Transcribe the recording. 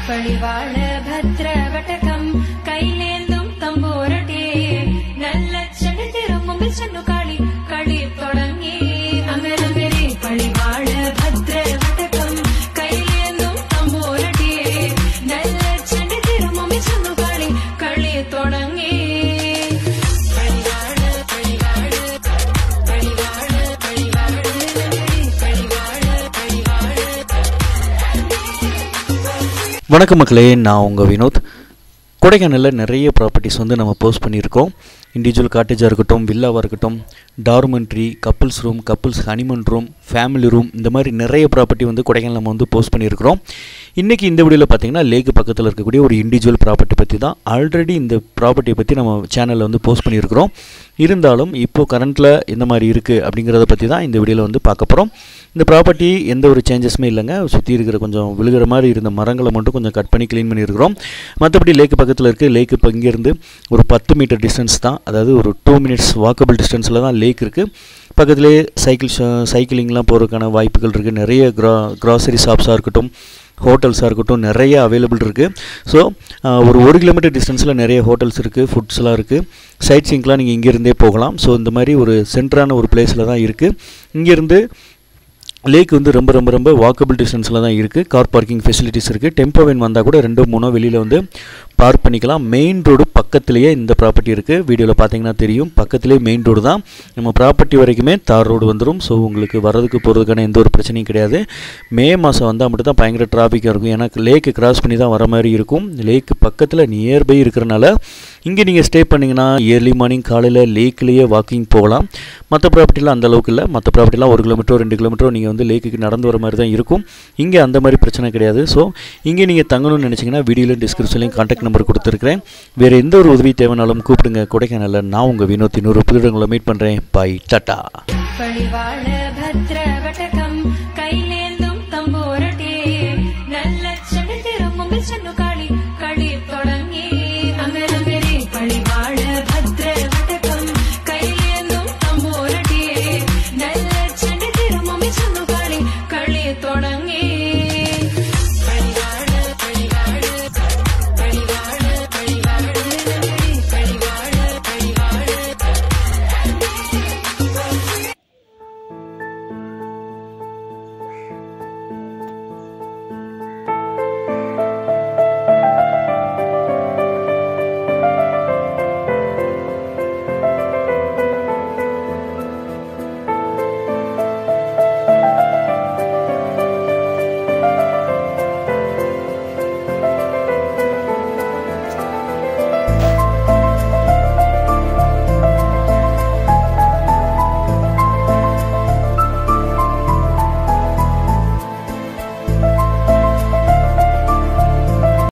पळिवाळ भद्रवटकं कैलेन्दुं तम्बूरटे नल्लच्चनि तिरुमुम्बिल चन्नुकाळि कळि तोडंगि अंगरंगरे पळिवाळ भद्रवटकं कैलेन्दुं तम्बूरटे नल्लच्चनि तिरुमुम्बिल चन्नुकाळि कळि तोडंगि வணக்கம் மக்களே, நான் உங்கள் வினோத். கொடைக்கானலில் நிறைய ப்ராப்பர்ட்டிஸ் வந்து நம்ம போஸ்ட் பண்ணியிருக்கோம். இண்டிவிஜுவல் காட்டேஜாக இருக்கட்டும், வில்லாவாக இருக்கட்டும், dormitory, couples room, couples honeymoon room, family room, இந்த மாதிரி நிறைய ப்ராப்பர்ட்டி வந்து கொடைக்கானல் நம்ம வந்து போஸ்ட் பண்ணியிருக்கிறோம். இன்றைக்கி இந்த வீடியோவில் பார்த்திங்கன்னா லேக்கு பக்கத்தில் இருக்கக்கூடிய ஒரு இண்டிவிஜுவல் ப்ராப்பர்ட்டி பற்றி தான். ஆல்ரெடி இந்த ப்ராப்பர்ட்டியை பற்றி நம்ம சேனலில் வந்து போஸ்ட் பண்ணியிருக்கிறோம். இருந்தாலும் இப்போது கரண்ட்டில் எந்த மாதிரி இருக்குது அப்படிங்கிறத பற்றி தான் இந்த வீடியோவில் வந்து பார்க்க போகிறோம். இந்த ப்ராப்பர்ட்டி எந்த ஒரு சேஞ்சஸுமே இல்லைங்க. சுற்றி இருக்கிற கொஞ்சம் விழுகிற மாதிரி இருந்த மரங்களை மட்டும் கொஞ்சம் கட் பண்ணி க்ளீன் பண்ணியிருக்கிறோம். மற்றபடி லேக்கு பக்கத்தில் இருக்குது. லேக்கு இப்போ இங்கேருந்து ஒரு 10 மீட்டர் டிஸ்டன்ஸ் தான், அதாவது ஒரு 2 மினிட்ஸ் வாக்கபிள் டிஸ்டன்ஸில் தான் லேக் இருக்குது. பக்கத்துலேயே சைக்கிளிங்லாம் போகிறதுக்கான வாய்ப்புகள் இருக்குது. நிறைய கிராசரி ஷாப்ஸாக இருக்கட்டும், ஹோட்டல்ஸாக இருக்கட்டும், நிறைய அவைலபிள் இருக்குது. ஸோ ஒரு 1 கிலோமீட்டர் டிஸ்டன்ஸில் நிறைய ஹோட்டல்ஸ் இருக்குது, ஃபுட்ஸ்லாம் இருக்குது. சைட் சீங்க்லாம் நீங்கள் இங்கேருந்தே போகலாம். ஸோ இந்த மாதிரி ஒரு சென்டரான ஒரு பிளேஸில் தான் இருக்குது. இங்கேருந்து லேக் வந்து ரொம்ப வாக்கபிள் டிஸ்டன்ஸில் தான் இருக்குது. கார் பார்க்கிங் ஃபெசிலிட்டிஸ் இருக்குது. டெம்போ வேன் வந்தால் கூட 2-3 வெளியில் வந்து பார்க் பண்ணிக்கலாம். மெயின் ரோடு பக்கத்துலேயே இந்த ப்ராப்பர்ட்டி இருக்குது. வீடியோவில் பார்த்தீங்கன்னா தெரியும், பக்கத்துலேயே மெயின் ரோடு தான். நம்ம ப்ராப்பர்ட்டி வரைக்குமே தார் ரோடு வந்துடும். ஸோ உங்களுக்கு வர்றதுக்கு போகிறதுக்கான எந்த ஒரு பிரச்சனையும் கிடையாது. மே மாதம் வந்தால் மட்டும் தான் பயங்கர டிராஃபிக்காக இருக்கும். ஏன்னா லேக்கு கிராஸ் பண்ணி தான் வர மாதிரி இருக்கும். லேக்கு பக்கத்தில் நியர்பை இருக்கிறனால இங்கே நீங்கள் ஸ்டே பண்ணிங்கன்னா ஏர்லி மார்னிங் காலையில் லேக்லேயே வாக்கிங் போகலாம். மற்ற ப்ராப்பர்ட்டிலாம் அந்த அளவுக்கு இல்லை. மற்ற ப்ராப்பர்ட்டிலாம் 1 கிலோமீட்டரோ 2 கிலோமீட்டரோ நீங்கள் வந்து லேக்குக்கு நடந்து வர மாதிரி தான் இருக்கும். இங்கே அந்த மாதிரி பிரச்சனை கிடையாது. ஸோ இங்கே நீங்கள் தங்கணும்னு நினச்சிங்கன்னா வீடியோலையும் டிஸ்கிரிப்ஷன்லையும் கான்டாக்ட் நம்பர் கொடுத்துருக்கிறேன். வேறு எந்த ஒரு உதவி தேவைனாலும் கூப்பிடுங்க. கொடைக்கானலில் நான் உங்கள் வினோத். இன்னொரு புது இடங்களை மீட் பண்ணுறேன். பாய், டாட்டா.